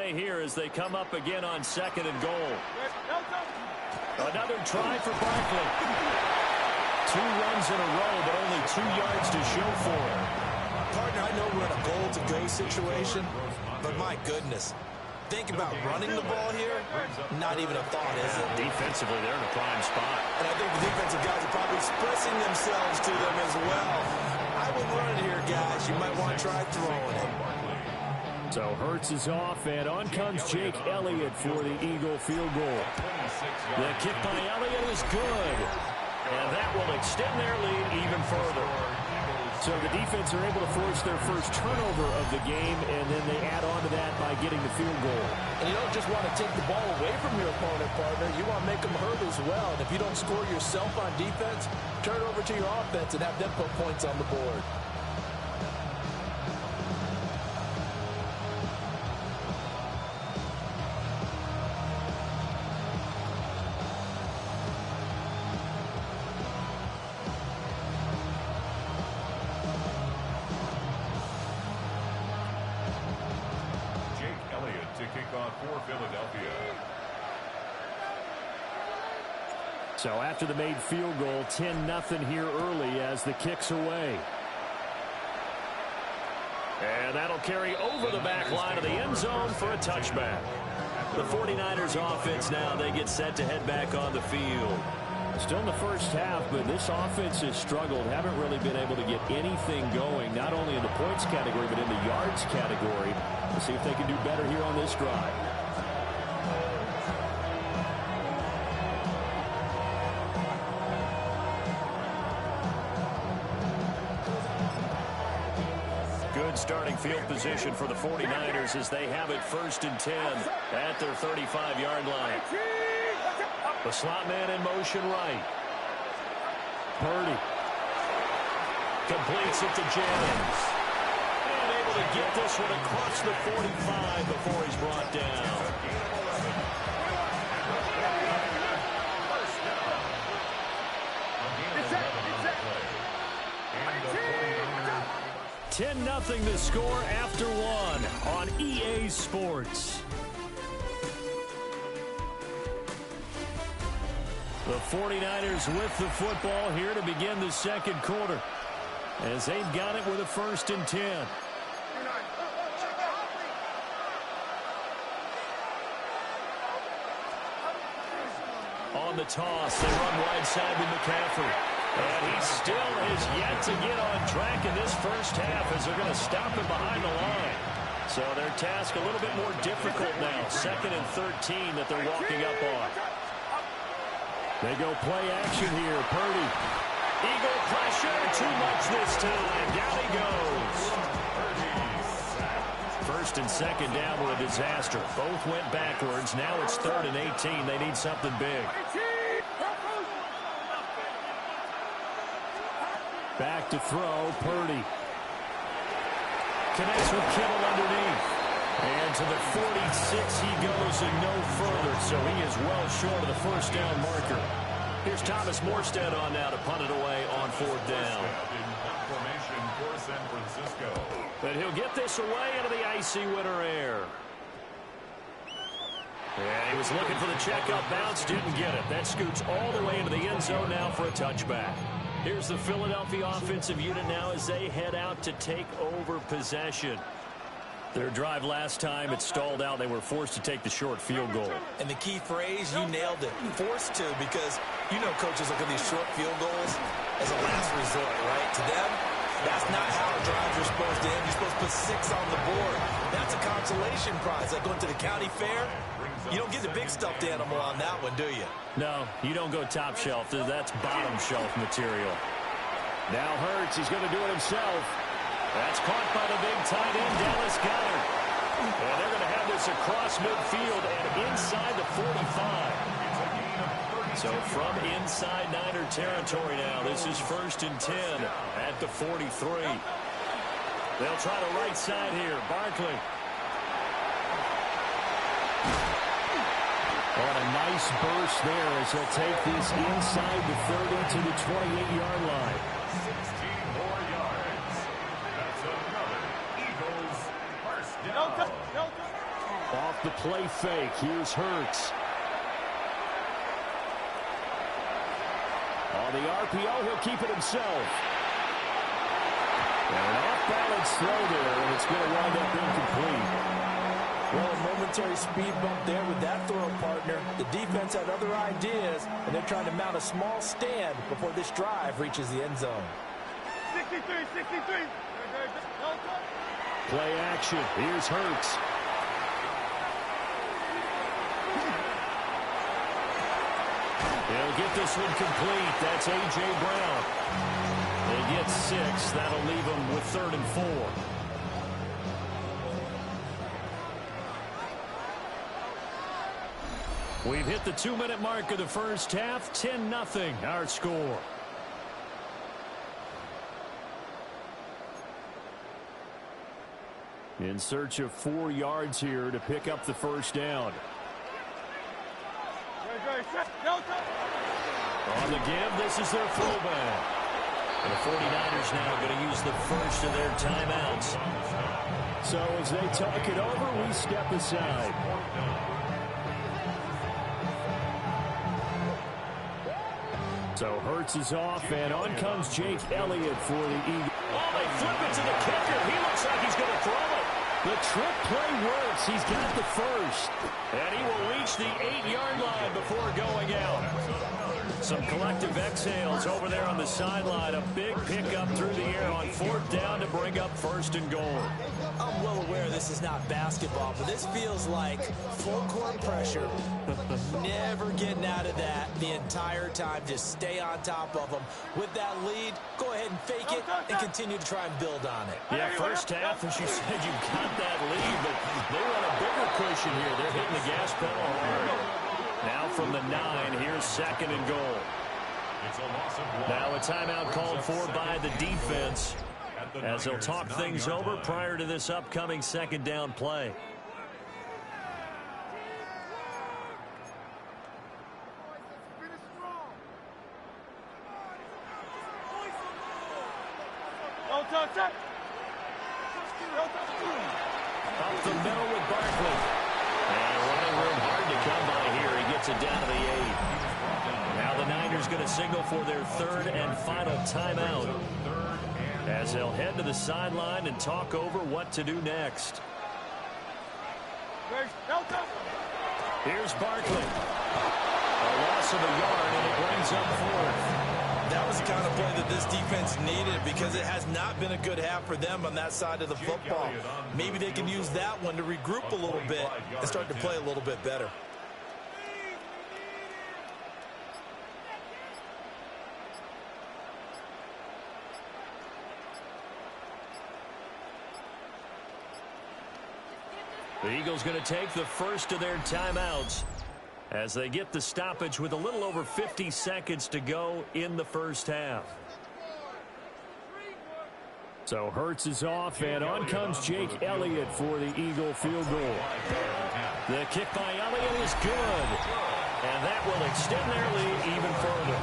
play here as they come up again on 2nd and goal. Another try for Barkley. 2 runs in a row, but only 2 yards to show for it. Partner, I know we're in a goal-to-go situation, but my goodness. Think about running the ball here. Not even a thought, is it? Defensively, they're in a prime spot. And I think the defensive guys are probably expressing themselves to them as well. I would run it here, guys. You might want to try throwing it. So Hurts is off, and on comes Jake Elliott for the Eagle field goal. The kick by Elliott is good. And that will extend their lead even further. So the defense are able to force their first turnover of the game, and then they add on to that by getting the field goal. And you don't just want to take the ball away from your opponent, partner. You want to make them hurt as well. And if you don't score yourself on defense, turn it over to your offense and have them put points on the board. So after the made field goal, 10-0 here early as the kick's away. And that'll carry over the back line of the end zone for a touchback. The 49ers offense now, they get set to head back on the field. Still in the first half, but this offense has struggled. Haven't really been able to get anything going, not only in the points category, but in the yards category. We'll see if they can do better here on this drive. Starting field position for the 49ers as they have it 1st and 10 at their 35-yard line. The slot man in motion right. Purdy completes it to Jennings. And able to get this one across the 45 before he's brought down. 10-0 the score after 1 on EA Sports. The 49ers with the football here to begin the second quarter as they've got it with a 1st and 10. On the toss, they run wide side with McCaffrey. And he still has yet to get on track in this first half as they're going to stop him behind the line. So their task a little bit more difficult now. 2nd and 13 that they're walking up on. They go play action here. Purdy. Eagle pressure. Too much this time. Down he goes. 1st and 2nd down were a disaster. Both went backwards. Now it's 3rd and 18. They need something big. Back to throw, Purdy. Connects with Kittle underneath. And to the 46 he goes and no further, so he is well short of the 1st down marker. Here's Thomas Morstead on now to punt it away on 4th down. But he'll get this away into the icy winter air. And he was looking for the checkup bounce, didn't get it. That scoots all the way into the end zone now for a touchback. Here's the Philadelphia offensive unit now as they head out to take over possession. Their drive last time, it stalled out. They were forced to take the short field goal. And the key phrase, you nailed it. Forced to, because you know coaches look at these short field goals as a last resort, right? To them, that's not how drives are supposed to end. You're supposed to put 6 on the board. That's a consolation prize. Like going to the county fair, you don't get the big stuffed animal on that one, do you? No, you don't go top shelf. That's bottom shelf material. Now Hurts, he's going to do it himself. That's caught by the big tight end, Dallas Goedert. And they're going to have this across midfield and inside the 45. So from inside Niner territory now, this is 1st and 10 at the 43. They'll try the right side here. Barkley. On a nice burst there as he'll take this inside the 30 to the 28-yard line. 16 more yards. That's another Eagles first down. Off off the play fake. Here's Hurts. On the RPO, he'll keep it himself. And an off-balance throw there, and it's going to wind up incomplete. Well, a momentary speed bump there with that throw, partner. The defense had other ideas, and they're trying to mount a small stand before this drive reaches the end zone. 63. Play action. Here's Hurts. He'll get this one complete. That's A.J. Brown. They get 6. That'll leave him with 3rd and 4. We've hit the 2-minute mark of the first half. 10-0 our score. In search of 4 yards here to pick up the first down. On the give, this is their fullback. And the 49ers now going to use the first of their timeouts. So as they talk it over, we step aside. So Hurts is off, and on comes Jake Elliott for the Eagles. Oh, they flip it to the kicker. He looks like he's going to throw it. The trick play works. He's got the first. And he will reach the 8-yard line before going out. Some collective exhales over there on the sideline. A big pickup through the air on 4th down to bring up 1st and goal. I'm well aware this is not basketball, but this feels like full court pressure. Never getting out of that the entire time. Just stay on top of them. With that lead, go ahead and fake it and continue to try and build on it. Yeah, first half, as you said, you got that lead, but they want a bigger cushion here. They're hitting the gas pedal hard. Now from the 9, here's 2nd and goal. Now a timeout called for by the defense as they'll talk things over prior to this upcoming 2nd down play. Up the middle with Barkley. And running room hard to come by here. He gets it down to the 8. Now the Niners going to signal for their 3rd and final timeout as they'll head to the sideline and talk over what to do next. Here's Barkley. A loss of a yard, and it brings up 4th. That was the kind of play that this defense needed because it has not been a good half for them on that side of the football. Maybe they can use that one to regroup a little bit and start to play a little bit better. The Eagles going to take the first of their timeouts as they get the stoppage with a little over 50 seconds to go in the first half. So Hurts is off, and on comes Jake Elliott for the Eagle field goal. The kick by Elliott is good, and that will extend their lead even further.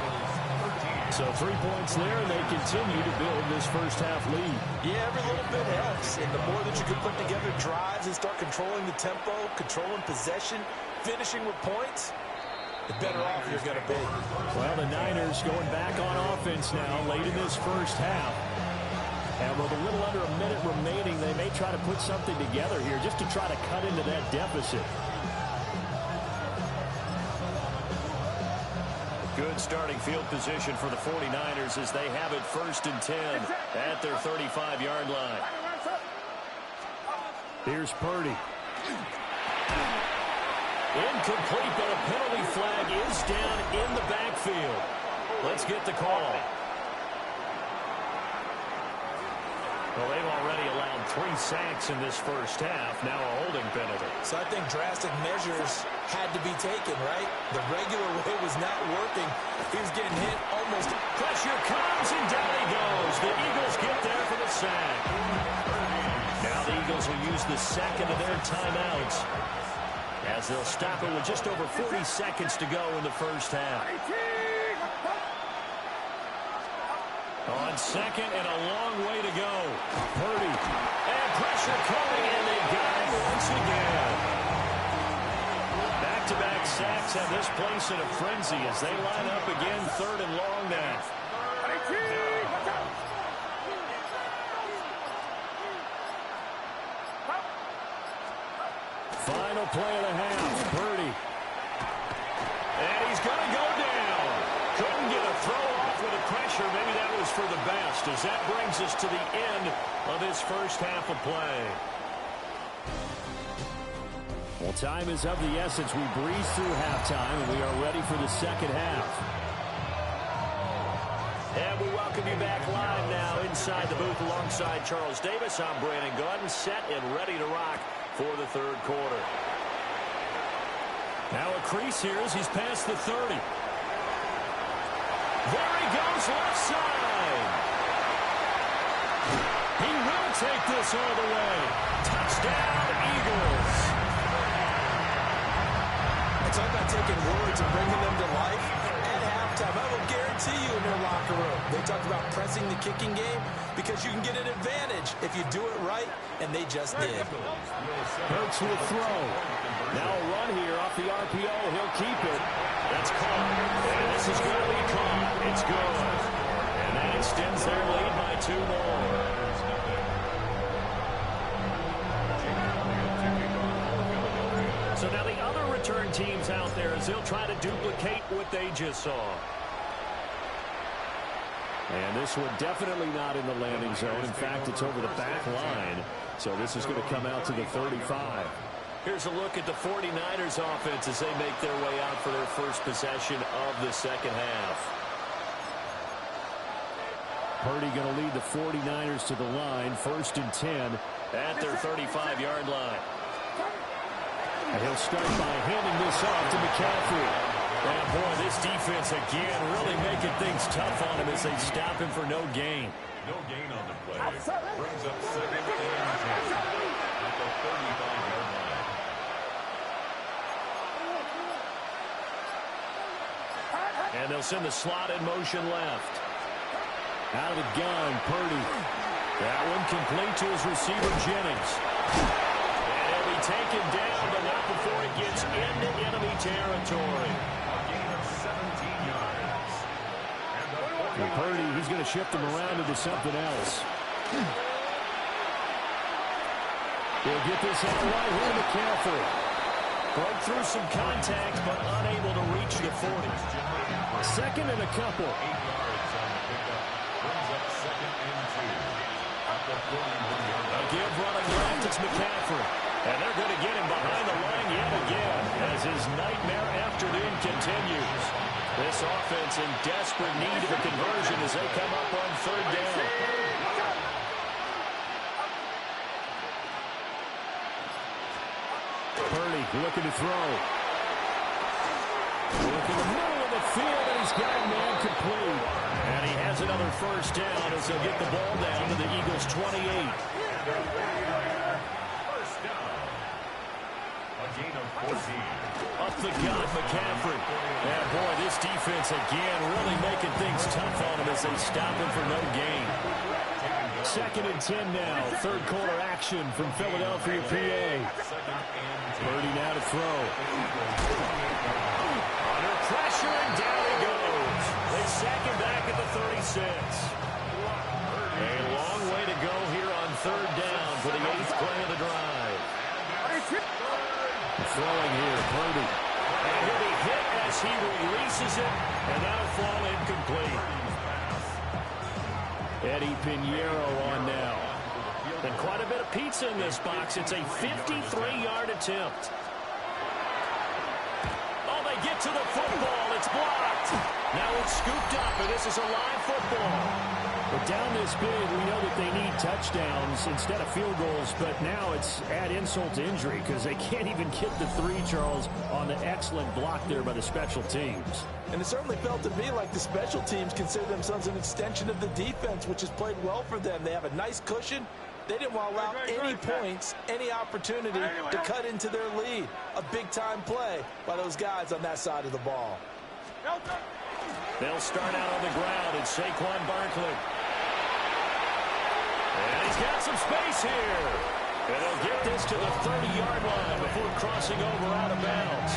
So 3 points there, and they continue to build this first half lead. Yeah, every little bit helps, and the more that you can put together drives and start controlling the tempo, controlling possession, finishing with points, the better off you're going to be. Well, the Niners going back on offense now late in this first half. And with a little under a minute remaining, they may try to put something together here just to try to cut into that deficit. Good starting field position for the 49ers as they have it 1st and 10 at their 35-yard line. Here's Purdy. Incomplete, but a penalty flag is down in the backfield. Let's get the call. Well, they've already allowed 3 sacks in this first half. Now a holding penalty. So I think drastic measures had to be taken, right? The regular way was not working. He was getting hit almost. Pressure comes, and down he goes. The Eagles get there for the sack. Now the Eagles will use the 2nd of their timeouts as they'll stop it with just over 40 seconds to go in the first half. On 2nd and a long way to go. Purdy. And pressure coming, and they got it once again. Back-to-back sacks have this place in a frenzy as they line up again, 3rd and long now. Final play of the half, Purdy. And he's going to go down. Couldn't get a throw off with the pressure. Maybe that was for the best, as that brings us to the end of this first half of play. Well, time is of the essence. We breeze through halftime, and we are ready for the second half. And we welcome you back live now inside the booth alongside Charles Davis. I'm Brandon Gaudin, set and ready to rock for the third quarter. Now a crease here as he's past the 30. There he goes, left side. He will take this all the way. Touchdown, Eagles. It's all about taking words and bringing them to life. At halftime, I will guarantee you in their locker room, they talk about pressing the kicking game because you can get an advantage if you do it right, and they just did. Hurts will throw. Now a run here off the RPO. He'll keep it. That's caught. And this is going to be caught. It's good. And that extends their lead by 2 more. So now the other return teams out there as they'll try to duplicate what they just saw. And this one definitely not in the landing zone. In fact, it's over the back line. So this is going to come out to the 35. Here's a look at the 49ers offense as they make their way out for their first possession of the second half. Purdy going to lead the 49ers to the line. 1st and 10 at their 35-yard line. And he'll start by handing this off to McCaffrey. And boy, this defense again really making things tough on him as they stop him for no gain. No gain on the play. Brings up 2nd and 10 at the 35-yard line. And they'll send the slot in motion left. Out of the gun, Purdy. That one complete to his receiver, Jennings. And he'll be taken down, but not before it gets into enemy territory. A gain of 17 yards. And Purdy, he's going to shift him around into something else. He'll get this out right here to McCaffrey. Broke through some contact, but unable to reach the 40. 2nd and a couple. 8 yards on the pickup. Brings up 2nd and 2 at the 41-yard line. A give running left, it's McCaffrey. And they're going to get him behind the line yet again as his nightmare afternoon continues. This offense in desperate need of a conversion as they come up on 3rd down. Purdy looking to throw. Look in the middle of the field, and he's got a man complete. And he has another 1st down as they'll get the ball down to the Eagles' 28. First down. A gain of 14. Up the gut, McCaffrey. And boy, this defense again really making things tough on him as they stop him for no gain. 2nd and 10 now. 3rd quarter action from Philadelphia, PA. Purdy now to throw. Under pressure, and down he goes. They sack him back at the 36. A long way to go here on 3rd down for the 8th play of the drive. Throwing here, Purdy. And he'll be hit as he releases it, and that'll fall incomplete. Eddie Pinheiro on now. And quite a bit of pizza in this box. It's a 53-yard attempt. Oh, they get to the football. It's blocked. Now it's scooped up, and this is a live football. But down this big, we know that they need touchdowns instead of field goals, but now it's add insult to injury because they can't even get the 3, Charles, on the excellent block there by the special teams. And it certainly felt to me like the special teams consider themselves an extension of the defense, which has played well for them. They have a nice cushion. They didn't want to allow any points, any opportunity to cut into their lead. A big-time play by those guys on that side of the ball. They'll start out on the ground. It's Saquon Barkley. And he's got some space here. And they'll get this to the 30-yard line before crossing over out of bounds.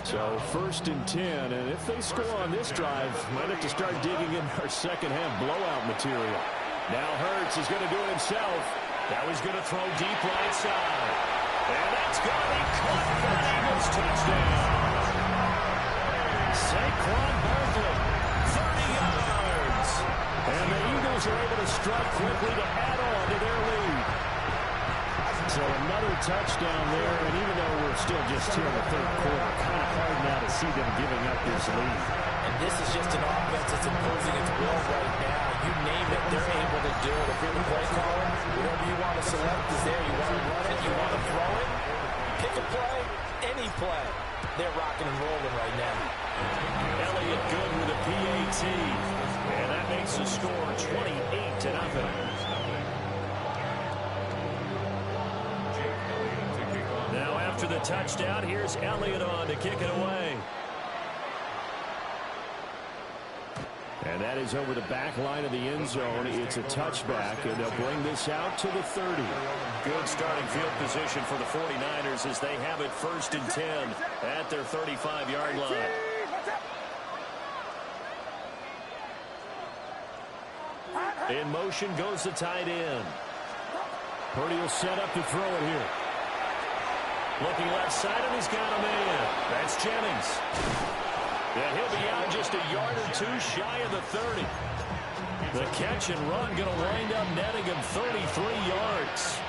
So 1st and 10, and if they score on this drive, might have to start digging in our second-half blowout material. Now Hurts is going to do it himself. Now he's going to throw deep right side. And that's going to be caught for an Eagles touchdown. Saquon Barkley, 30 yards. And the Eagles are able to strike quickly to add on to their lead. So another touchdown there, and even though we're still just here in the 3rd quarter, kind of hard now to see them giving up this lead. And this is just an offense that's imposing its will right now. You name it, they're able to do it. If you're the play caller, whatever you want to select is there. You want to run it, you want to throw it, pick a play, any play. They're rocking and rolling right now. Elliott good with a PAT. And that makes the score 28-0. Now after the touchdown, here's Elliott on to kick it away. And that is over the back line of the end zone. It's a touchback, and they'll bring this out to the 30. Good starting field position for the 49ers as they have it 1st and 10 at their 35-yard line. In motion goes the tight end. Purdy will set up to throw it here. Looking left side, and he's got a man. That's Jennings. And he'll be out just a yard or two shy of the 30. The catch and run going to wind up netting him 33 yards.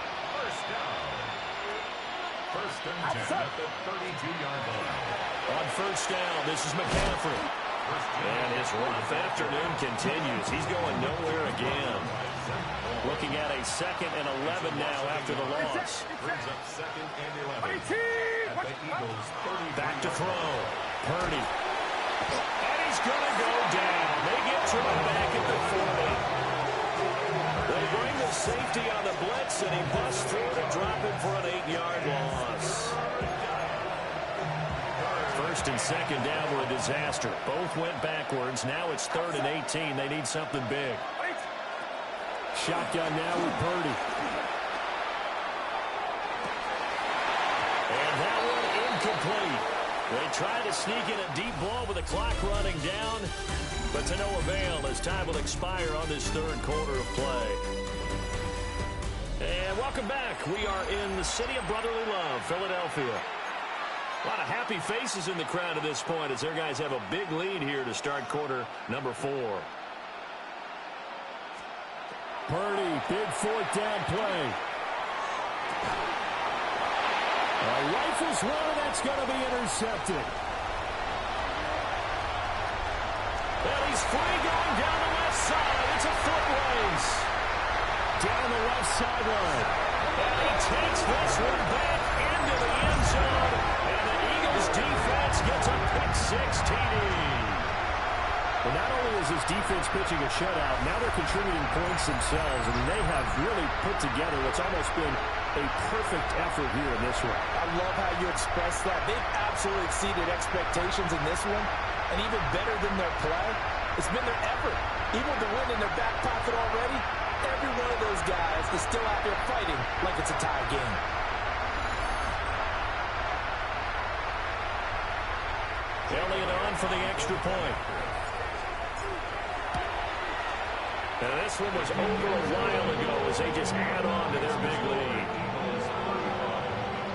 First and 10 at the 32-yard line. On 1st down, this is McCaffrey. And his rough afternoon continues. He's going nowhere again. Looking at a 2nd and 11 now after the loss. Brings up 2nd and 11. At the Eagles' 30. Back to throw. Purdy. And he's going to go down. They get to him back at the 40. They bring the safety on the blitz, and he busts through to drop him for an 8-yard loss. 1st and 2nd down were a disaster. Both went backwards. Now it's 3rd and 18. They need something big. Shotgun now with Purdy. And that one incomplete. They try to sneak in a deep ball with the clock running down, but to no avail as time will expire on this 3rd quarter of play. And welcome back. We are in the city of brotherly love, Philadelphia. A lot of happy faces in the crowd at this point as their guys have a big lead here to start quarter number 4. Purdy, big 4th down play. Rifles one, that's going to be intercepted. Well, he's free going down the left side. It's a foot race. Down the left sideline. And he takes this one back into the end zone. And the Eagles defense gets a pick-6 TD. Well, not only is this defense pitching a shutout, now they're contributing points themselves. I mean, they have really put together what's almost been a perfect effort here in this one. I love how you express that. They've absolutely exceeded expectations in this one. And even better than their play, it's been their effort. Even with the win in their back pocket already, every one of those guys is still out there fighting like it's a tie game. Elliott on for the extra point. And this one was over a while ago as they just add on to their big lead.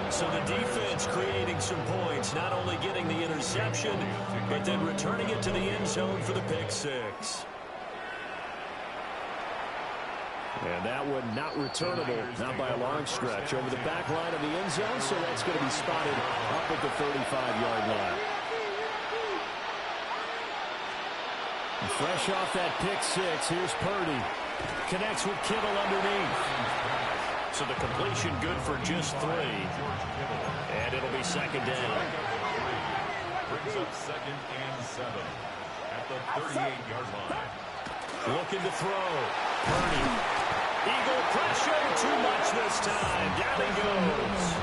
So the defense creating some points, not only getting the interception, but then returning it to the end zone for the pick-6. And that one not returnable, not by a long stretch, over the back line of the end zone, so that's going to be spotted up at the 35-yard line. Fresh off that pick-6, here's Purdy. Connects with Kittle underneath. So the completion good for just 3. And it'll be 2nd down. Brings up 2nd and 7 at the 38-yard line. Looking to throw. Purdy. Eagle pressure, too much this time. Down he goes.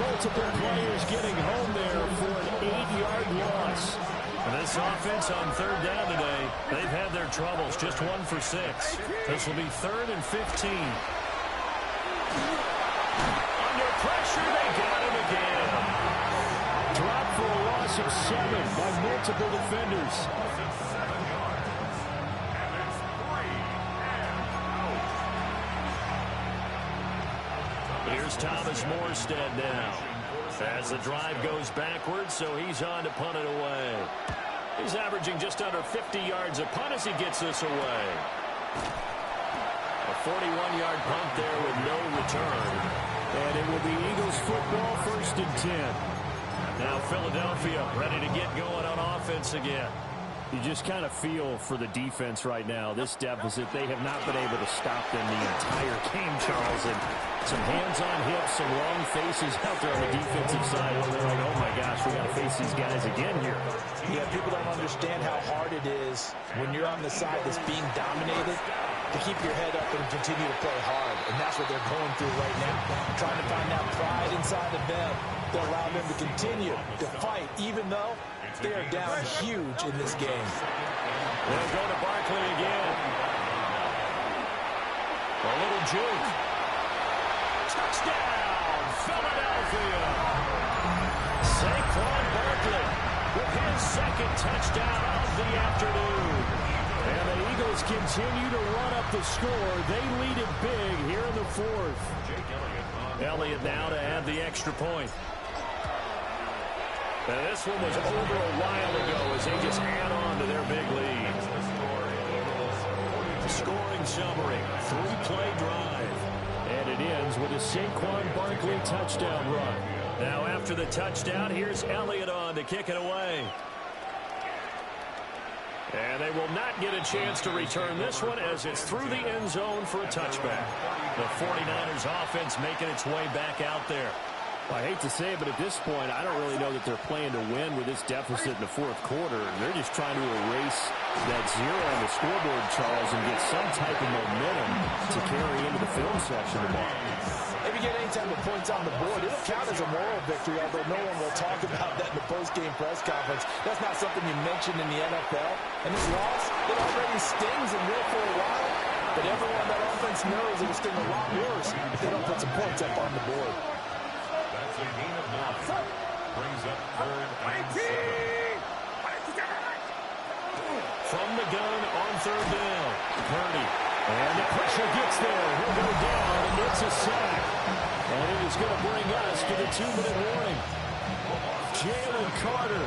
Multiple players getting home there for an 8-yard loss. This offense on third down today, they've had their troubles. Just 1 for 6. This will be 3rd and 15. Under pressure, they got him again. Dropped for a loss of 7 by multiple defenders. Here's Thomas Morstead now. As the drive goes backwards, so he's on to punt it away. He's averaging just under 50 yards a punt as he gets this away. A 41-yard punt there with no return. And it will be Eagles football, 1st and 10. Now Philadelphia ready to get going on offense again. You just kind of feel for the defense right now. This deficit, they have not been able to stop them the entire game, Charles. And some hands on hips, some long faces out there on the defensive side. They're like, oh, my gosh, we got to face these guys again here. Yeah, people don't understand how hard it is when you're on the side that's being dominated to keep your head up and continue to play hard. And that's what they're going through right now, trying to find that pride inside of them to allow them to continue to fight, even though they are down huge in this game. They'll go to Barkley again. A little juke. Touchdown, Philadelphia. Saquon Barkley with his 2nd touchdown of the afternoon. And the Eagles continue to run up the score. They lead it big here in the 4th. Elliott now to add the extra point. And this one was over a while ago as they just add on to their big lead. Scoring summary, 3-play drive. And it ends with a Saquon Barkley touchdown run. Now after the touchdown, here's Elliott on to kick it away. And they will not get a chance to return this one as it's through the end zone for a touchback. The 49ers offense making its way back out there. I hate to say it, but at this point, I don't really know that they're playing to win with this deficit in the 4th quarter. They're just trying to erase that 0 on the scoreboard, Charles, and get some type of momentum to carry into the film section tomorrow. If you get any type of points on the board, it'll count as a moral victory, although no one will talk about that in the post-game press conference. That's not something you mention in the NFL. And this loss, it already stings and will for a while. But everyone on that offense knows it'll sting a lot worse if they don't put some points up on the board. That's a gain of 9. Brings up 3rd and 7. From the gun on 3rd down. Purdy. And the pressure gets there. He'll go down and gets a sack. And it is going to bring us to the 2-minute warning. Jalen Carter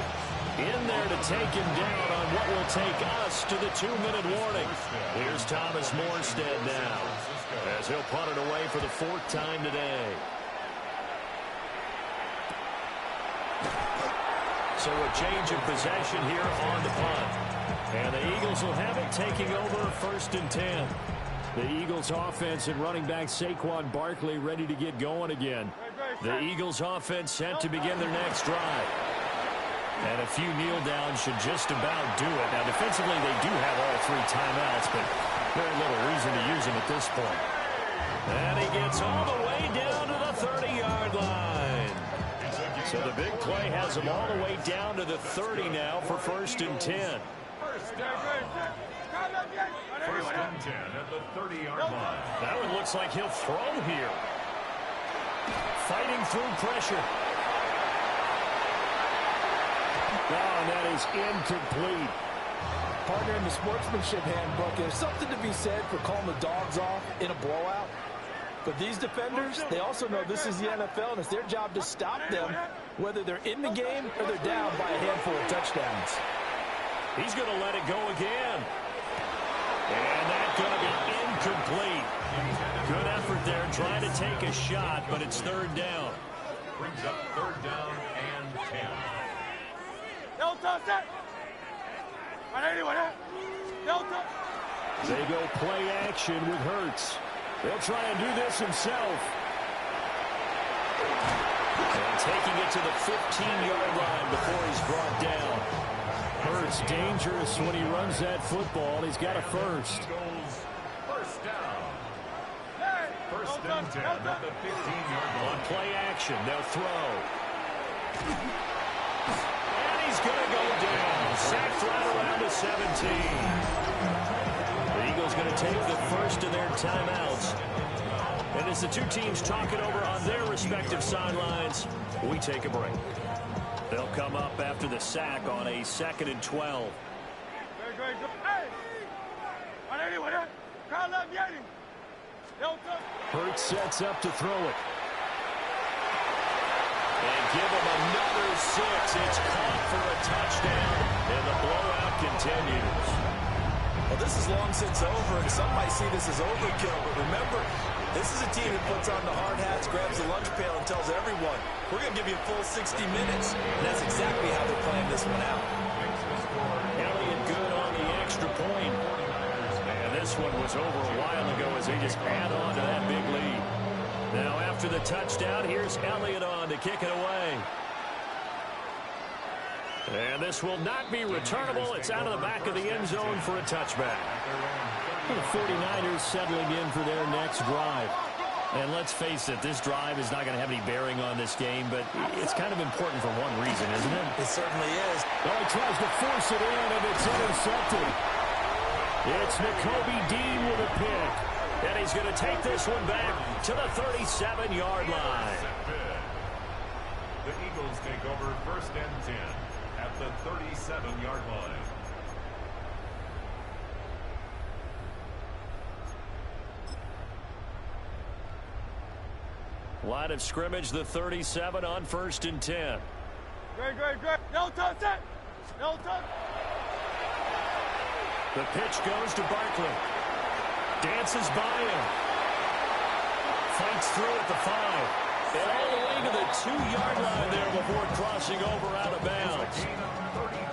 in there to take him down on what will take us to the 2-minute warning. Here's Thomas Morstead now as he'll punt it away for the 4th time today. So a change of possession here on the punt. And the Eagles will have it, taking over 1st and 10. The Eagles offense and running back Saquon Barkley ready to get going again. The Eagles offense set to begin their next drive. And a few kneel downs should just about do it. Now defensively they do have all 3 timeouts, but very little reason to use them at this point. And he gets all the way down to the 30-yard line. So the big play has him all the way down to the 30 now for 1st and 10. First and 10 at the 30-yard line. That one looks like he'll throw here. Fighting through pressure. Oh, and that is incomplete. Partner, in the sportsmanship handbook, there's something to be said for calling the dogs off in a blowout. But these defenders, they also know this is the NFL, and it's their job to stop them, whether they're in the game or they're down by a handful of touchdowns. He's going to let it go again. And that's going to be incomplete. Good effort there trying to take a shot, but it's 3rd down. Brings up 3rd down and 10. They go play action with Hurts. They'll try and do this himself. And taking it to the 15-yard line before he's brought down. Hurts dangerous when he runs that football. He's got a first. First down. First and 10 at the 15-yard line. On play action, they'll throw. And he's going to go down. Sacked right around the 17. The Eagles going to take the first of their timeouts. And as the two teams talk it over on their respective sidelines, we take a break. They'll come up after the sack on a 2nd and 12. Hurts sets up to throw it. And give him another 6. It's caught for a touchdown, and the blowout continues. Well, this is long since over, and some might see this as overkill, but remember, this is a team that puts on the hard hats, grabs the lunch pail, and tells everyone, we're going to give you a full 60 minutes. And that's exactly how they're playing this one out. Elliott good on the extra point. And this one was over a while ago as they just add on to that big lead. Now after the touchdown, here's Elliott on to kick it away. And this will not be returnable. It's out of the back of the end zone for a touchback. The 49ers settling in for their next drive. And let's face it, this drive is not going to have any bearing on this game, but it's kind of important for one reason, isn't it? It certainly is. Oh, he tries to force it in, and it's intercepted. It's Nakobe Dean with a pick. And he's going to take this one back to the 37-yard line. The Eagles take over 1st and 10 at the 37-yard line. Line of scrimmage, the 37 on 1st and 10. Great. No touch it. No touch. The pitch goes to Barkley. Dances by him. Fights through at the 5. And all the way to the 2-yard line there before crossing over out of bounds.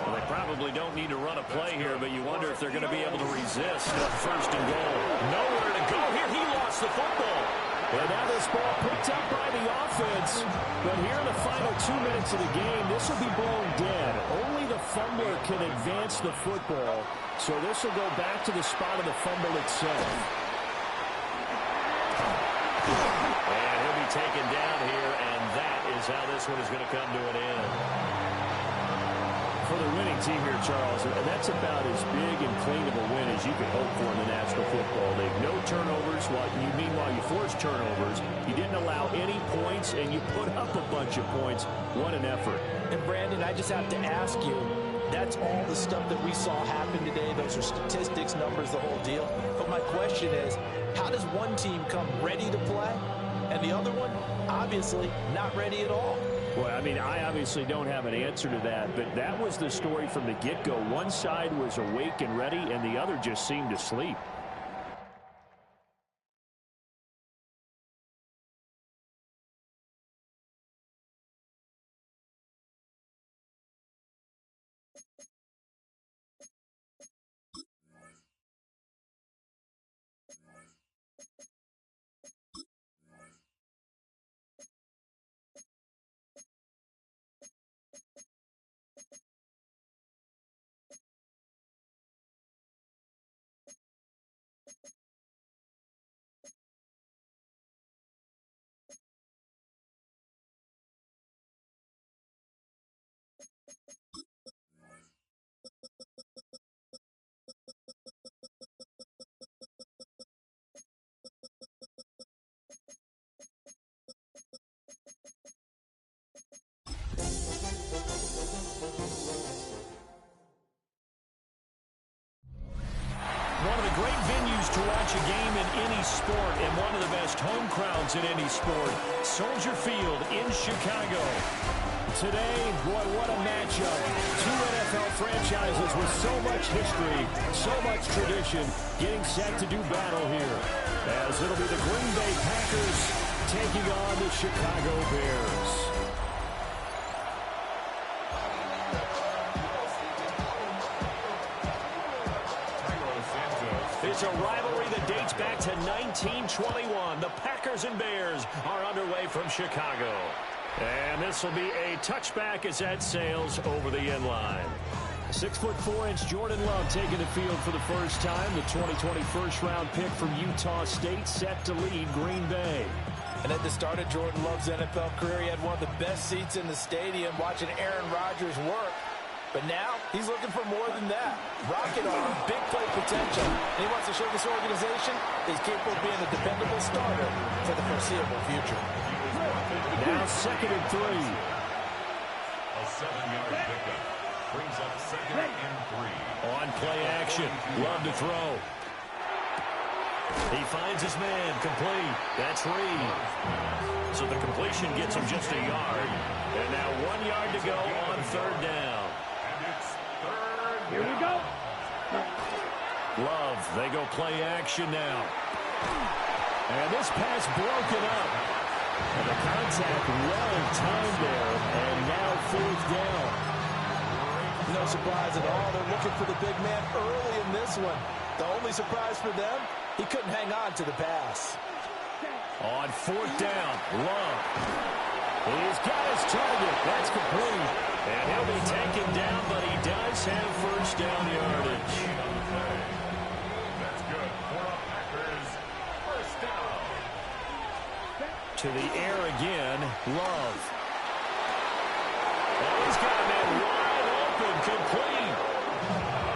Well, they probably don't need to run a play here, but you wonder if they're going to be able to resist on 1st and goal. Nowhere to go here. He lost the football. And now this ball picked up by the offense. But here in the final 2 minutes of the game, this will be blown dead. Only the fumbler can advance the football. So this will go back to the spot of the fumble itself. And he'll be taken down here, and that is how this one is going to come to an end. For the winning team here, Charles, that's about as big and clean of a win as you could hope for in the National Football League. No turnovers. Meanwhile, you forced turnovers. You didn't allow any points, and you put up a bunch of points. What an effort. And, Brandon, I just have to ask you, that's all the stuff that we saw happen today. Those are statistics, numbers, the whole deal. But my question is, how does one team come ready to play, and the other one, obviously, not ready at all? Well, I mean, I obviously don't have an answer to that, but that was the story from the get-go. One side was awake and ready, and the other just seemed to sleep. One of the great venues to watch a game in any sport, and one of the best home crowds in any sport, Soldier Field in Chicago. Today, boy, what a matchup. Two NFL franchises with so much history, so much tradition, getting set to do battle here. As it'll be the Green Bay Packers taking on the Chicago Bears. It's a rivalry that dates back to 1921. The Packers and Bears are underway from Chicago. And this will be a touchback as that sails over the end line. 6'4" Jordan Love taking the field for the first time. The 2020 first-round pick from Utah State set to lead Green Bay. And at the start of Jordan Love's NFL career, he had one of the best seats in the stadium watching Aaron Rodgers work. But now he's looking for more than that. Rocket arm, big play potential. And he wants to show this organization he's capable of being a dependable starter for the foreseeable future. Now 2nd and 3. A 7-yard pickup brings up 2nd and 3. On play action. Love to throw. He finds his man. Complete. That's Reed. So the completion gets him just a yard. And now 1 yard to go on 3rd down. And it's 3rd down. Here we go. Love, they go play action now. And this pass broken up. And the contact well timed there. And now 4th down. No surprise at all. They're looking for the big man early in this one. The only surprise for them, he couldn't hang on to the pass. On 4th down, Love. He's got his target. That's complete. And he'll be taken down, but he does have 1st down yardage. That's good for the Packers. 1st down. To the air again, Love. And he's got a man wide open, complete.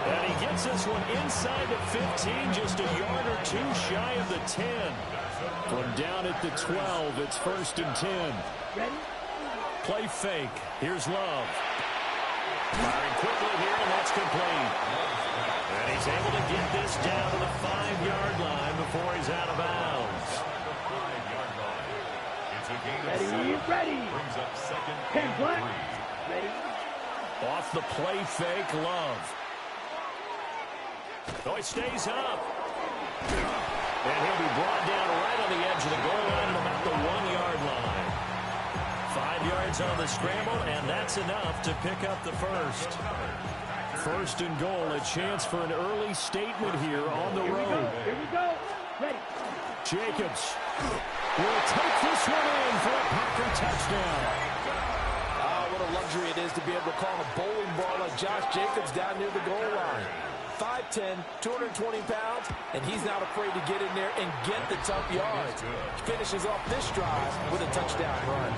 And he gets this one inside the 15, just a yard or 2 shy of the 10. From down at the 12, it's 1st and 10. Play fake. Here's Love. Firing quickly here, and that's complete. And he's able to get this down to the 5-yard line before he's out of bounds. It's a gain of 7. Ready. Brings up 2nd 10 and flat. 3. Ready. Off the play fake, Love. Oh, he stays up. And he'll be brought down right on the edge of the goal line at about the 1-yard line. 5 yards on the scramble, and that's enough to pick up the first. 1st and goal, a chance for an early statement here on the road. Here we go. Ready. Jacobs will take this one in for a Packer touchdown. What a luxury it is to be able to call a bowling ball like Josh Jacobs down near the goal line. 5'10", 220 pounds, and he's not afraid to get in there and get the tough yards. Finishes off this drive with a touchdown run.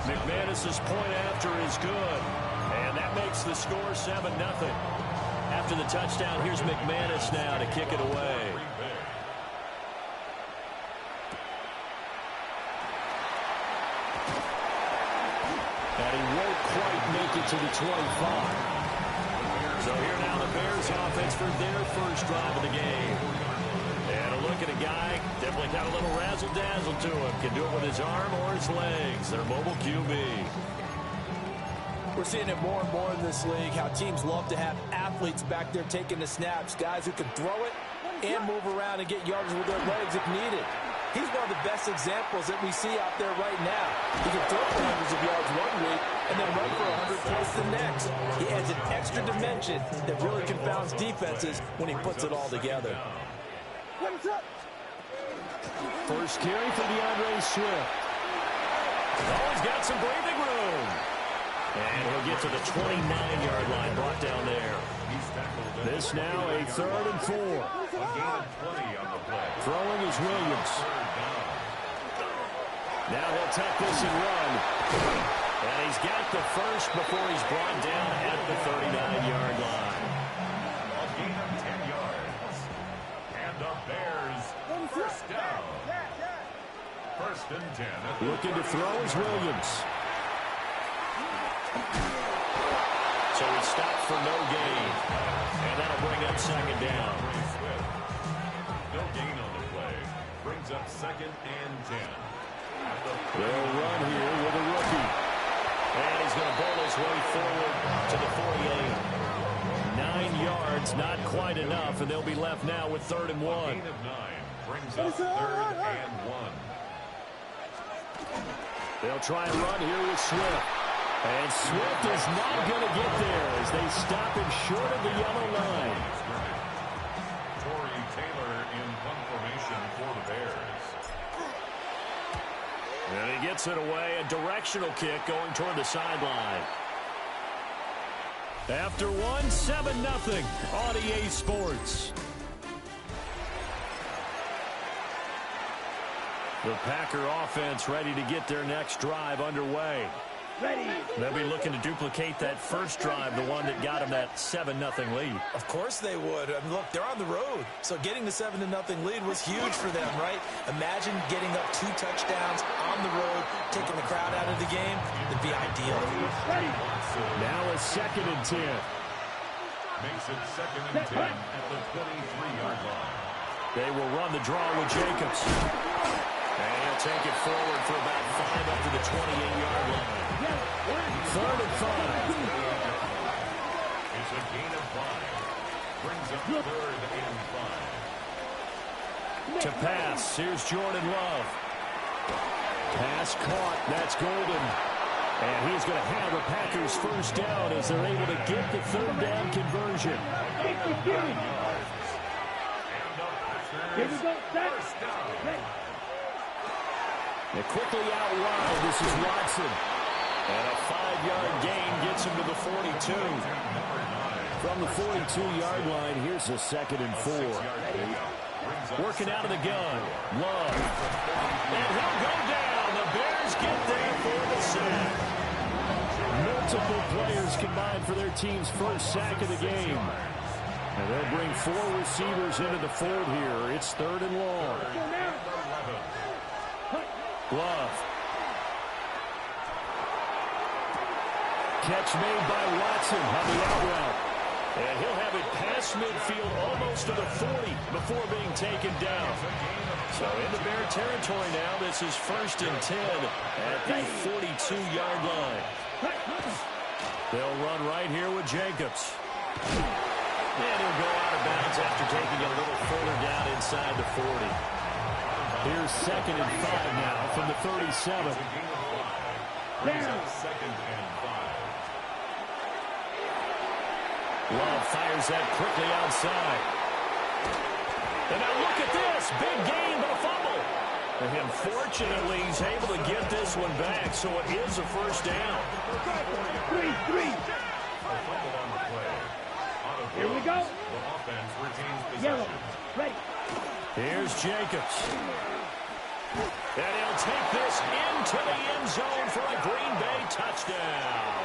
McManus's point after is good, and that makes the score 7-0. After the touchdown, here's McManus now to kick it away. And he won't quite make it to the 25. So here now the Bears offense for their first drive of the game. And a look at a guy, definitely got a little razzle-dazzle to him. Can do it with his arm or his legs. Their mobile QB. We're seeing it more and more in this league, how teams love to have athletes back there taking the snaps, guys who can throw it and move around and get yards with their legs if needed. He's one of the best examples that we see out there right now. He can throw for hundreds of yards one week and then run for 100 plus the next. He adds an extra dimension that really confounds defenses when he puts it all together. First carry for DeAndre Swift. Oh, he's got some breathing room. And he'll get to the 29-yard line, brought down there. This now a 3rd and 4. Throwing is Williams. Now he'll tuck this and run. And he's got the first before he's brought down at the 39-yard line. A gain of 10 yards. And the Bears, 1st down. 1st and 10. Looking to throw is Williams. So he stopped for no gain. And that'll bring up 2nd down. No gain on the play. Brings up 2nd and 10. They'll run here with a rookie. And he's going to bowl his way forward to the 48. 9 yards, not quite enough, and they'll be left now with 3rd and 1. Gain of 9 brings up 3rd and 1. They'll try and run here with Swift. And Swift is not going to get there as they stop him short of the yellow line. Torrey Taylor in punt formation for the Bears. And he gets it away, a directional kick going toward the sideline. After one, 7-0 on EA Sports. The Packer offense ready to get their next drive underway. They'll be looking to duplicate that first drive, the one that got them that 7-0 lead. Of course they would. I mean, look, they're on the road. So getting the 7-0 lead was huge for them, right? Imagine getting up 2 touchdowns on the road, taking the crowd out of the game. It'd be ideal. Now a 2nd and 10. Makes it 2nd and 10 at the 23-yard line. They will run the draw with Jacobs. And he'll take it forward for about 5 up to the 28-yard line. 3rd and 5. It's a gain of 5. Brings up 3rd and 5. To pass, here's Jordan Love. Pass caught, that's Golden. And he's going to have the Packers first down as they're able to get the 3rd down conversion. Here we go, set. They're quickly out wide. This is Watson. And a 5-yard gain gets him to the 42. From the 42-yard line, here's a 2nd and 4. Working out of the gun. Love. And he'll go down. The Bears get there for the sack. Multiple players combined for their team's first sack of the game. And they'll bring 4 receivers into the fold here. It's 3rd and long. Love. Catch made by Watson on the out route. And he'll have it past midfield almost to the 40 before being taken down. So into Bear territory now. This is 1st and 10 at the 42-yard line. They'll run right here with Jacobs. And he'll go out of bounds after taking a little further down inside the 40. Here's 2nd and 5 now from the 37. Love fires that quickly outside. And now look at this. Big gain, but a fumble. And unfortunately, he's able to get this one back, so it is a first down. 3. Here we go. The offense retains possession. Yellow. Ready. Here's Jacobs. And he'll take this into the end zone for a Green Bay touchdown.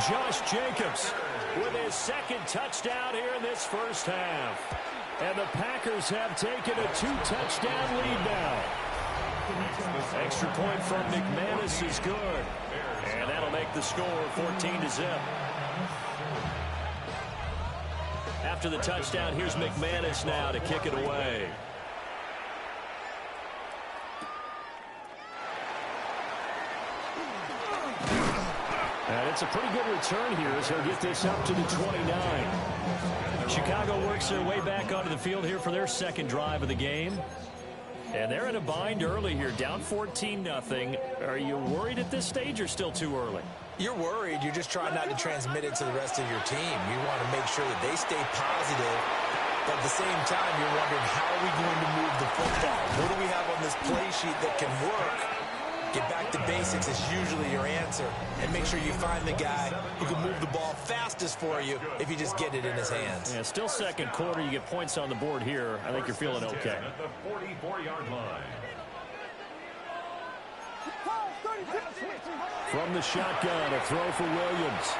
Josh Jacobs with his 2nd touchdown here in this first half. And the Packers have taken a 2-touchdown lead now. Extra point from McManus is good. And that'll make the score 14-0. After the touchdown, here's McManus now to kick it away. And it's a pretty good return here as he'll get this up to the 29. Chicago works their way back onto the field here for their 2nd drive of the game. And they're in a bind early here, down 14-0. Are you worried at this stage or still too early? You're worried. You're just trying not to transmit it to the rest of your team. You want to make sure that they stay positive. But at the same time, you're wondering, how are we going to move the football? What do we have on this play sheet that can work? Get back to basics is usually your answer. And make sure you find the guy who can move the ball fastest for you if you just get it in his hands. Yeah, still 2nd quarter. You get points on the board here. I think you're feeling okay. At the 44-yard line. From the shotgun, a throw for Williams.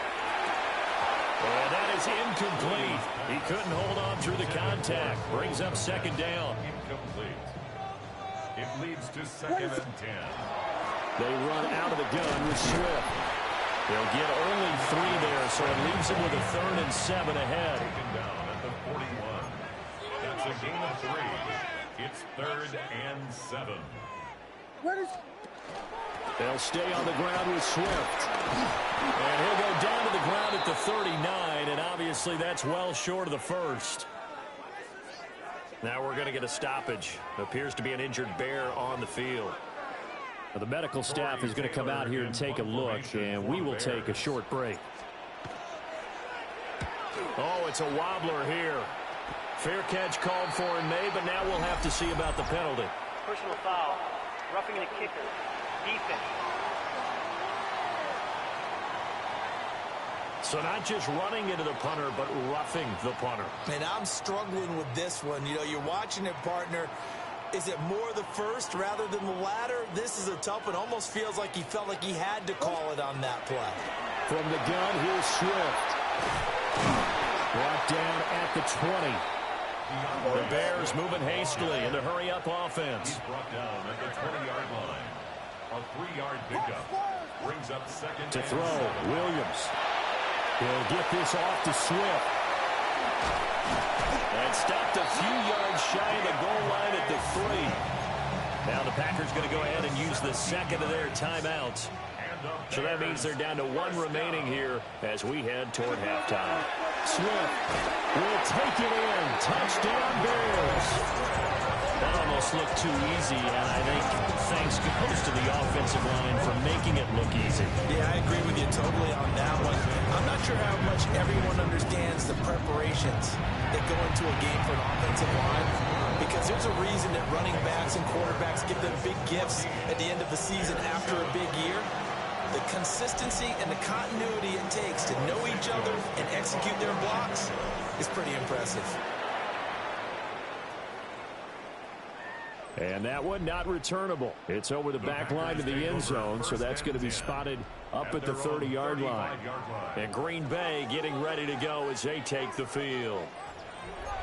And that is incomplete. He couldn't hold on through the contact. Brings up 2nd down. Incomplete. It leads to 2nd and 10. They run out of the gun with Swift. They'll get only 3 there, so it leaves them with a 3rd and 7 ahead. Taken down at the 41. That's a gain of 3. It's 3rd and 7. They'll stay on the ground with Swift. And he'll go down to the ground at the 39, and obviously that's well short of the 1st. Now we're going to get a stoppage. Appears to be an injured Bear on the field. Now the medical staff is going to come out here and take a look, and we will take a short break. Oh, it's a wobbler here. Fair catch called for and made, but now we'll have to see about the penalty. Personal foul. Roughing the kicker. Defense. So not just running into the punter, but roughing the punter. And I'm struggling with this one. You know, you're watching it, partner. Is it more the first rather than the latter? This is a tough one. Almost feels like he felt like he had to call it on that play. From the gun, here's Swift. Brought down at the 20. The Bears moving hastily in the hurry-up offense. He's brought down at the 20-yard line. A 3-yard pickup brings up second To and throw, 7. Williams. He'll get this off to Swift. And stopped a few yards shy of the goal line at the 3. Now the Packers going to go ahead and use the second of their timeouts. So that means they're down to 1 remaining here as we head toward halftime. Swift will take it in. Touchdown, Bears. That almost looked too easy, and I think thanks goes to the offensive line for making it look easy. Yeah, I agree with you totally on that one. I'm not sure how much everyone understands the preparations that go into a game for an offensive line, because there's a reason that running backs and quarterbacks get them big gifts at the end of the season after a big year. The consistency and the continuity it takes to know each other and execute their blocks is pretty impressive. And that one not returnable. It's over the back line to the end zone, so that's going to be spotted up at the 30-yard line. And Green Bay getting ready to go as they take the field.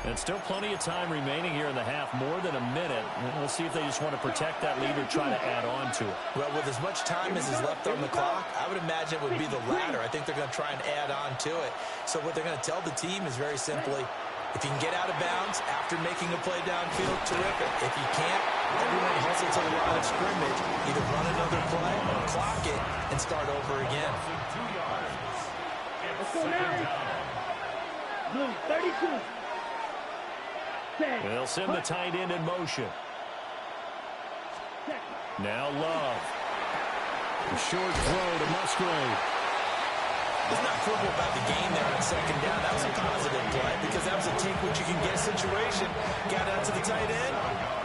And still plenty of time remaining here in the half, more than a minute. Let's see if they just want to protect that lead or try to add on to it. Well, with as much time as is left on the clock, I would imagine it would be the latter. I think they're going to try and add on to it. So what they're going to tell the team is very simply, if you can get out of bounds after making a play downfield, terrific. If you can't, everyone hustle to the line of scrimmage, either run another play or clock it and start over again. Let's go now. Blue, 32. They'll send the tight end in motion. Now Love. A short throw to Musgrave. There's not quibble about the game there on second down. That was a positive play because that was a take what you can get situation. Got out to the tight end.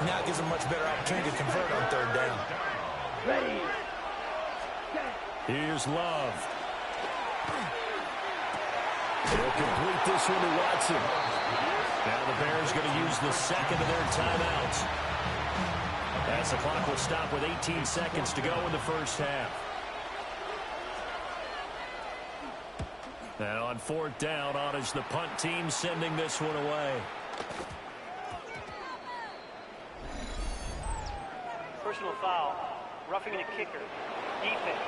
Now it gives them much better opportunity to convert on third down. Ready. Here's Love. He'll complete this one to Watson. Now the Bears going to use the second of their timeouts. As the clock will stop with 18 seconds to go in the first half. Now on fourth down, on is the punt team sending this one away. Personal foul. Roughing a kicker. Defense.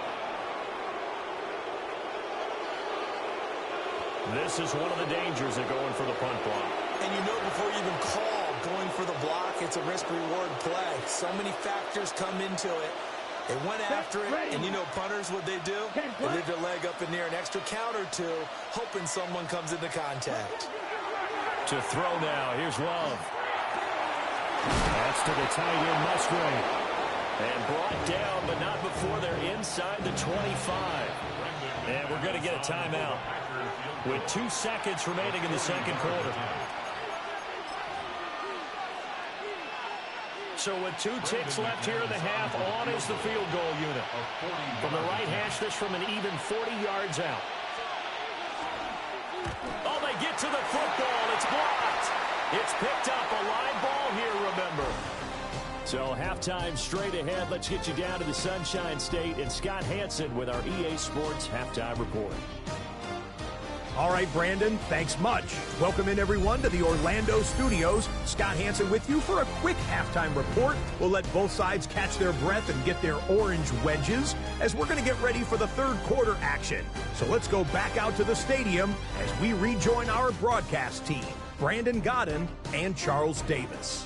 This is one of the dangers of going for the punt block. And you know before you even call going for the block, it's a risk-reward play. So many factors come into it. They went after it, and you know punters, what they do? They leave their leg up in the air, an extra count or two, hoping someone comes into contact. To throw now, here's Love. That's to the tight end, Musgrave. And brought down, but not before they're inside the 25. And we're going to get a timeout with 2 seconds remaining in the second quarter. So with 2 ticks left here in the half, on is the field goal unit. From the right hash, this from an even 40 yards out. Oh, they get to the football. It's blocked. It's picked up. A line ball here, remember. So halftime straight ahead. Let's get you down to the Sunshine State and Scott Hansen with our EA Sports Halftime Report. All right, Brandon, thanks much. Welcome in, everyone, to the Orlando studios. Scott Hansen with you for a quick halftime report. We'll let both sides catch their breath and get their orange wedges as we're going to get ready for the third quarter action. So let's go back out to the stadium as we rejoin our broadcast team, Brandon Godden and Charles Davis.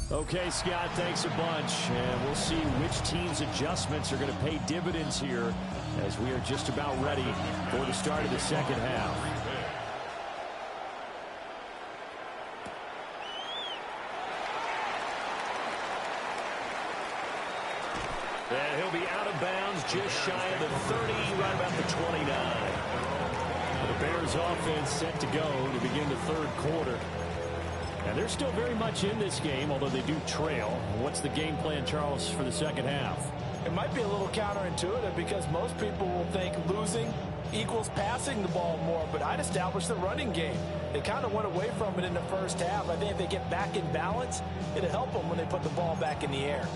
Okay, Scott, thanks a bunch. And we'll see which team's adjustments are going to pay dividends here as we are just about ready for the start of the second half. And he'll be out of bounds just shy of the 30, right about the 29. The Bears offense set to go to begin the third quarter. And they're still very much in this game, although they do trail. What's the game plan, Charles, for the second half? It might be a little counterintuitive because most people will think losing equals passing the ball more, but I'd establish the running game. They kind of went away from it in the first half. I think if they get back in balance, it'll help them when they put the ball back in the air.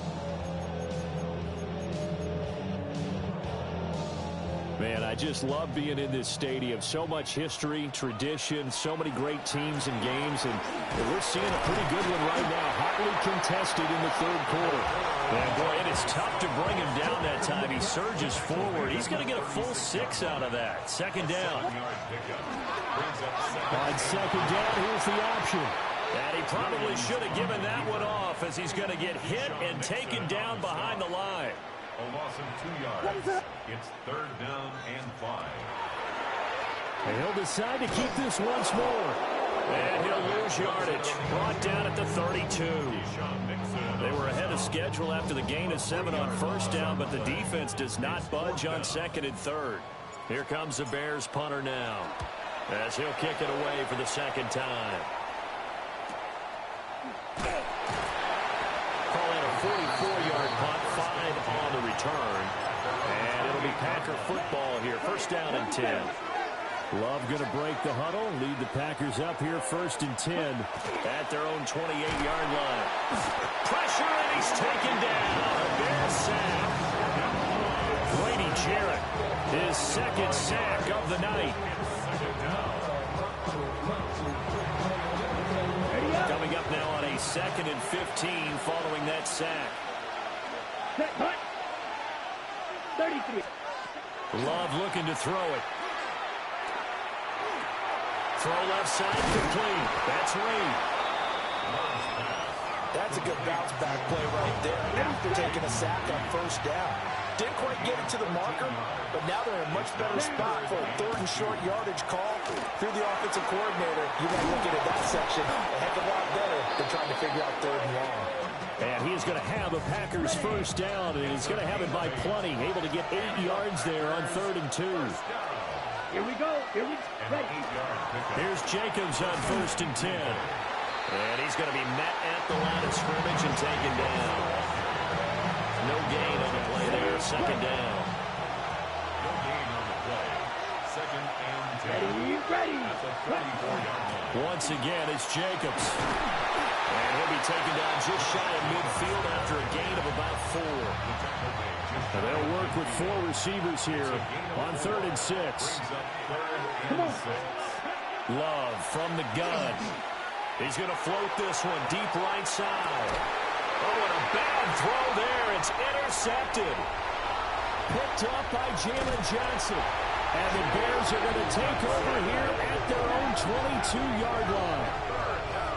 Man, I just love being in this stadium. So much history, tradition, so many great teams and games, and we're seeing a pretty good one right now. Hotly contested in the third quarter. And boy, it is tough to bring him down that time. He surges forward. He's going to get a full 6 out of that. Second down. On second down, here's the option. And he probably should have given that one off as he's going to get hit and taken down behind the line. A loss of 2 yards. It's third down and 5. And he'll decide to keep this once more. And he'll lose yardage. Brought down at the 32. They were ahead of schedule after the gain of 7 on first down, but the defense does not budge on second and third. Here comes the Bears punter now, as he'll kick it away for the second time. Call it a 44-yard punt, 5 on the return. And it'll be Packer football here. First down and 10. Love going to break the huddle, lead the Packers up here first and 10. At their own 28-yard line. Pressure, and he's taken down. A Bears sack. Brady Jarrett, his second sack of the night. Coming up now on a 2nd and 15 following that sack. 33. Love looking to throw it. Throw left side, complete. That's Reed. That's a good bounce back play right there after taking a sack on first down. Didn't quite get it to the marker, but now they're in a much better spot for a third and short yardage call. Through the offensive coordinator, you might look at that section a heck of a lot better than trying to figure out third and long. And he's going to have a Packers first down, and he's going to have it by plenty. Able to get 8 yards there on 3rd and 2. Here we go. Here we go. Here's Jacobs on 1st and 10. And he's going to be met at the line of scrimmage and taken down. No gain on the play there. Second down. No gain on the play. Second and 10. Ready. At the 34-yard line. Once again, it's Jacobs. And he'll be taken down just shy of midfield after a gain of about 4. And they'll work with 4 receivers here on 3rd and 6. Love from the gun. He's going to float this one deep right side. Oh, what a bad throw there. It's intercepted. Picked up by Jalen Johnson. And the Bears are going to take over here at their own 22-yard line.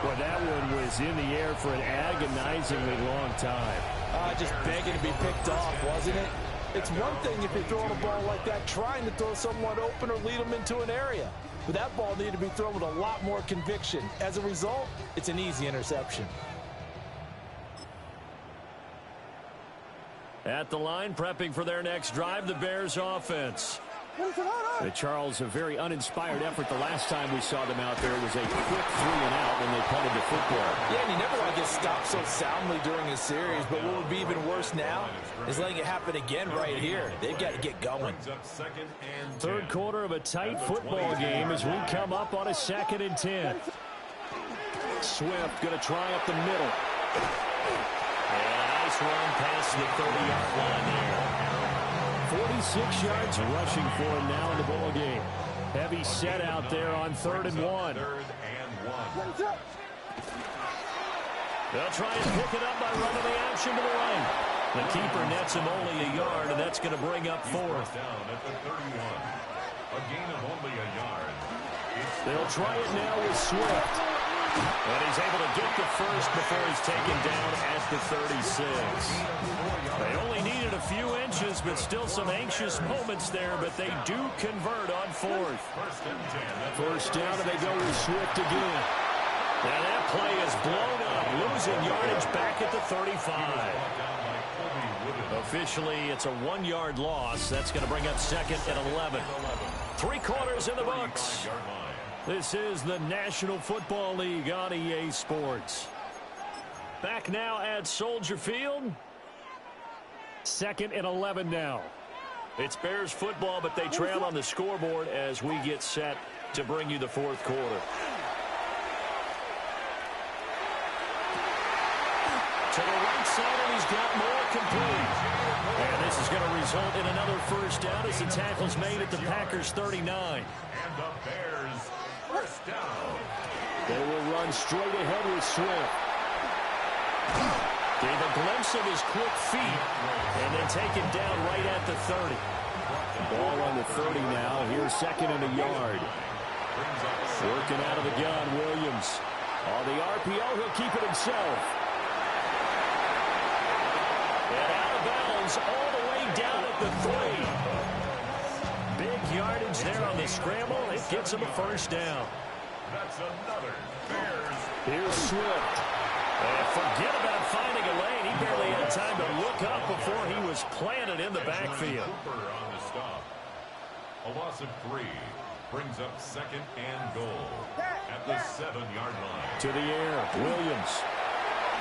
Well, that one was in the air for an agonizingly long time. Just begging to be picked off, wasn't it? It's one thing if you're throwing a ball like that, trying to throw someone open or lead them into an area. But that ball needed to be thrown with a lot more conviction. As a result, it's an easy interception. At the line, prepping for their next drive, the Bears offense. Charles, a very uninspired effort the last time we saw them out there. It was a quick 3 and out when they punted the football. Yeah, and you never want to get stopped so soundly during a series, but what would be even worse now is letting it happen again right here. They've got to get going. Third quarter of a tight football game as we come up on a 2nd and 10. Swift going to try up the middle. And a nice run past the 30-yard line there. 46 yards rushing for him now in the ball game. Heavy set out there on 3rd and 1. They'll try and pick it up by running the action to the right. The keeper nets him only a yard, and that's going to bring up 4th. Down at the 31. A gain of only a yard. They'll try it now with Swift. And he's able to get the first before he's taken down at the 36. They only needed a few inches, but still some anxious moments there, but they do convert on 4th. First down, and they go with Swift again. And that play is blown up, losing yardage back at the 35. Officially, it's a 1-yard loss. That's going to bring up 2nd and 11. 3 quarters in the books. This is the National Football League on EA Sports. Back now at Soldier Field. 2nd and 11 now. It's Bears football, but they trail on the scoreboard as we get set to bring you the fourth quarter. To the right side, and he's got more complete. And this is going to result in another first down as the tackle's made at the Packers' 39. And the Bears first down. They will run straight ahead with Swift. Gave a glimpse of his quick feet, and then taken down right at the 30. Ball on the 30 now. Here's second and a yard. Working out of the gun, Williams. On the RPO, he'll keep it himself. And out of bounds all the way down at the 3. Big yardage there on the scramble. It gets him a first down. That's another Bears. Here's Swift. And forget about finding a lane. He barely had time to look up before he was planted in the backfield. Cooper on the stop. A loss of 3 brings up second and goal at the 7-yard line. To the air, Williams.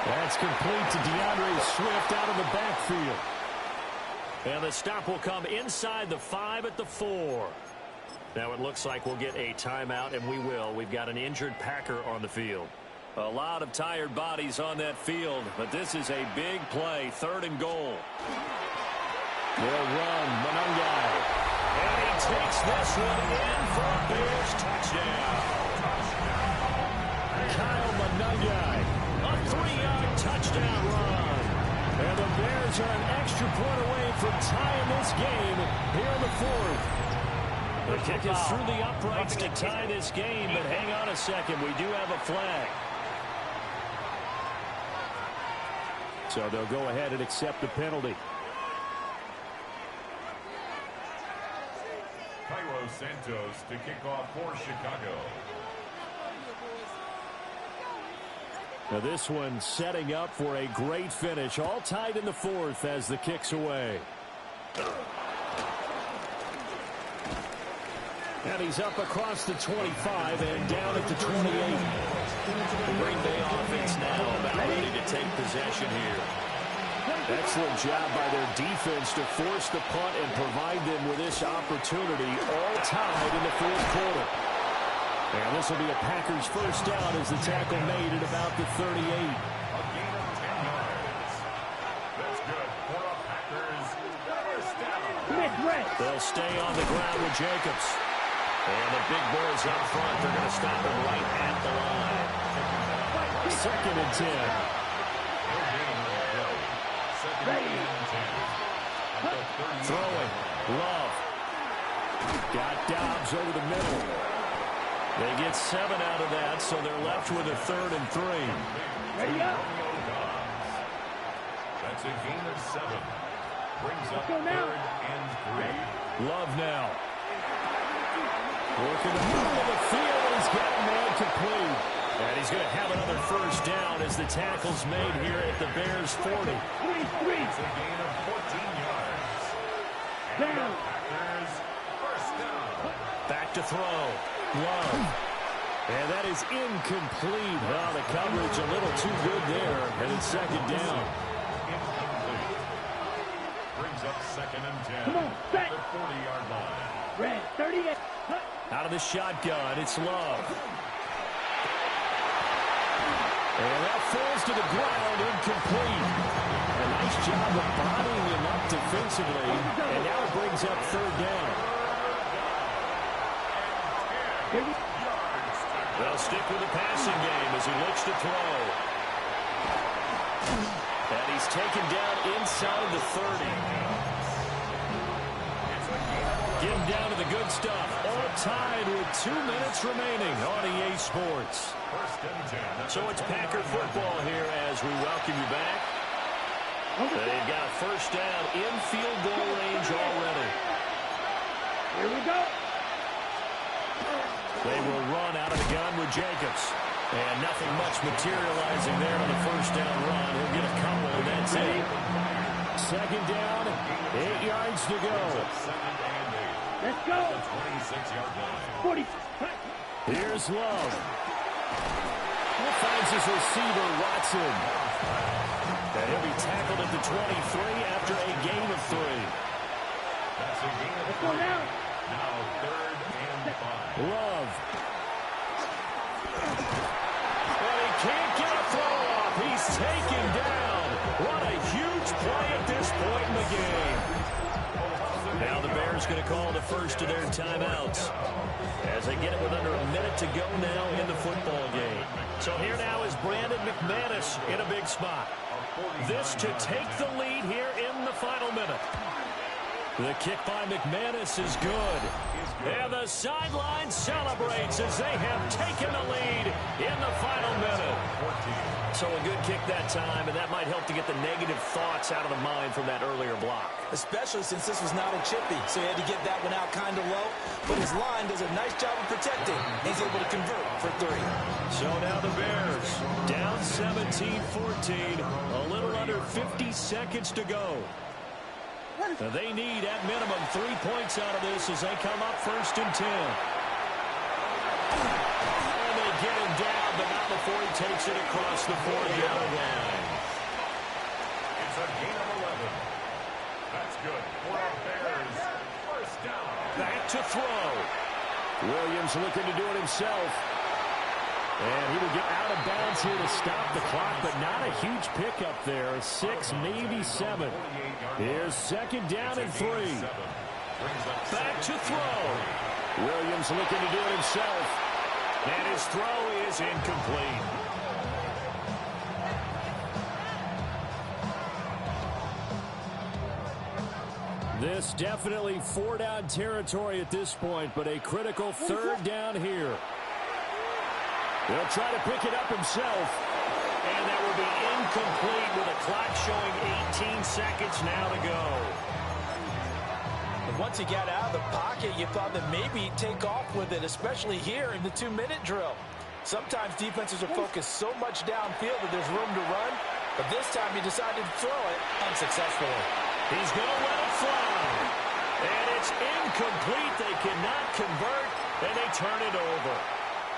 That's complete to DeAndre Swift out of the backfield. And the stop will come inside the 5 at the 4. Now it looks like we'll get a timeout, and we will. We've got an injured Packer on the field. A lot of tired bodies on that field, but this is a big play, 3rd and goal. They'll run, Manungai. And he takes this one in for a Bears touchdown. Kyle Manungai. A 3-yard touchdown run. And the Bears are an extra point away from tying this game here in the 4th. The kick is through the uprights to tie this game, but hang on a second. We do have a flag. So they'll go ahead and accept the penalty. Cairo Santos to kick off for Chicago. Now this one setting up for a great finish. All tied in the 4th as the kick's away. And he's up across the 25 and down at the 28. The Green Bay offense now about ready to take possession here. Excellent job by their defense to force the punt and provide them with this opportunity, all tied in the 4th quarter. And this will be a Packers first down as the tackle made at about the 38. A gain of 10 yards. That's good for a Packers first down. They'll stay on the ground with Jacobs. And the big boys up front, they're going to stop him right at the line. 2nd and 10. Throwing. Love. Got Dobbs over the middle. They get 7 out of that, so they're left with a 3rd and 3. That's a gain of 7. Brings up 3rd and 3. Love now. Working the middle of the field, and he's got a man complete. And he's going to have another first down as the tackle's made here at the Bears 40. It's a gain of 14 yards. And the Packers first down. Back to throw. Love. And that is incomplete. Oh, the coverage a little too good there. And it's 2nd down. Incomplete. Brings up 2nd and 10. At the 40-yard line. Red, 38. Out of the shotgun, it's Love. And that falls to the ground, incomplete. A nice job of bodying him up defensively. And now it brings up 3rd down. They'll stick with the passing game as he looks to throw. And he's taken down inside the 30. Get him down to the good stuff. All tied with 2 minutes remaining on EA Sports. So it's Packer football here as we welcome you back. They've got a first down in field goal range already. Here we go. They will run out of the gun with Jacobs. And nothing much materializing there on the first down run. He'll get a couple, and that's it. 2nd down, 8 yards to go. Let's go. 26-yard line. 40. Here's Love. He finds his receiver, Watson. And he'll be tackled at the 23 after a gain of 3. That's a gain of 3. Now 3rd and 5. Love. But he can't get a throw off. He's taken down. What a huge play at this point in the game. Now the Bears going to call the first of their timeouts as they get it with under a minute to go now in the football game. So here now is Brandon McManus in a big spot. This to take the lead here in the final minute. The kick by McManus is good. And the sideline celebrates as they have taken the lead in the final minute. So a good kick that time, and that might help to get the negative thoughts out of the mind from that earlier block. Especially since this was not a chippy, so he had to get that one out kind of low. But his line does a nice job of protecting. He's able to convert for 3. So now the Bears down 17-14, a little under 50 seconds to go. They need, at minimum, 3 points out of this as they come up 1st and 10. And they get him down, but not before he takes it across the 40-yard line. It's a gain of 11. That's good for the Bears. 1st down. Back to throw. Williams looking to do it himself. And he will get out of bounds here to stop the clock, but not a huge pickup there. 6, maybe 7. Here's 2nd down and 3. Back to throw. Williams looking to do it himself. And his throw is incomplete. This definitely 4-down territory at this point, but a critical 3rd down here. He'll try to pick it up himself. And that will be incomplete with a clock showing 18 seconds now to go. And once he got out of the pocket, you thought that maybe he'd take off with it, especially here in the 2-minute drill. Sometimes defenses are focused so much downfield that there's room to run, but this time he decided to throw it unsuccessfully. He's going to let it fly. And it's incomplete. They cannot convert, and they turn it over.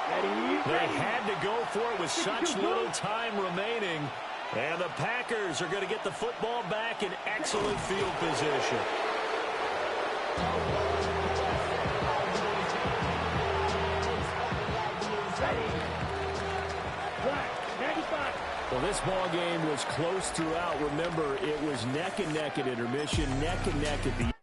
They had to go for it with such little time remaining. And the Packers are going to get the football back in excellent field position. Well, this ball game was close throughout. Remember, it was neck and neck at intermission, neck and neck at the